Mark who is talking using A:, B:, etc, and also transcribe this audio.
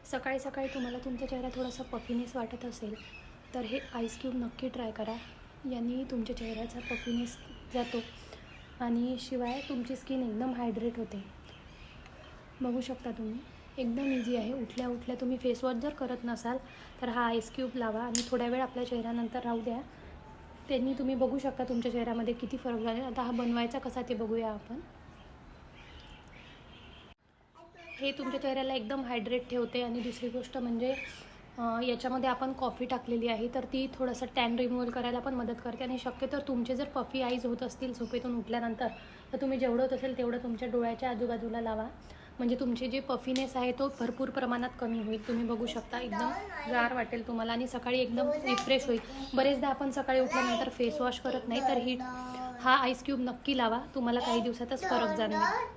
A: सकाळी सकाळी तुम्हाला तुमचा चेहरा थोडासा पफीनेस वाटत असेल तर हे आईस क्यूब नक्की ट्राय करा. यांनी तुमच्या चेहऱ्याचा पफीनेस जातो आणि शिवाय तुमची स्किन एकदम हायड्रेट होते. बघू शकता तुम्ही, एकदम इझी आहे. उठल्या उठल्या तुम्ही फेसवॉश जर करत नसाल तर हा आईस क्यूब लावा आणि थोड्या वेळ आपल्या चेहऱ्यानंतर राहू द्या. त्यांनी तुम्ही बघू शकता तुमच्या चेहऱ्यामध्ये किती फरक झाला. आता हा बनवायचा कसा ते बघूया आपण. हे तुमच्या चेहऱ्याला एकदम हायड्रेट ठेवते आणि दुसरी गोष्ट म्हणजे याच्यामध्ये आपण कॉफी टाकलेली आहे तर ती थोडंसं टॅन रिमूव्हल करायला पण मदत करते. आणि शक्यतो तुमचे जर पफी आईज होत असतील झोपेतून उठल्यानंतर तर तुम्ही जेवढं होत असेल तेवढं तुमच्या डोळ्याच्या आजूबाजूला लावा. म्हणजे तुमचे जे पफीनेस आहे तो भरपूर प्रमाणात कमी होईल. तुम्ही बघू शकता एकदम गार वाटेल तुम्हाला आणि सकाळी एकदम रिफ्रेश होईल. बरेचदा आपण सकाळी उठल्यानंतर फेस वॉश करत नाही तर हा आईस क्यूब नक्की लावा. तुम्हाला काही दिवसातच फरक जाणवेल.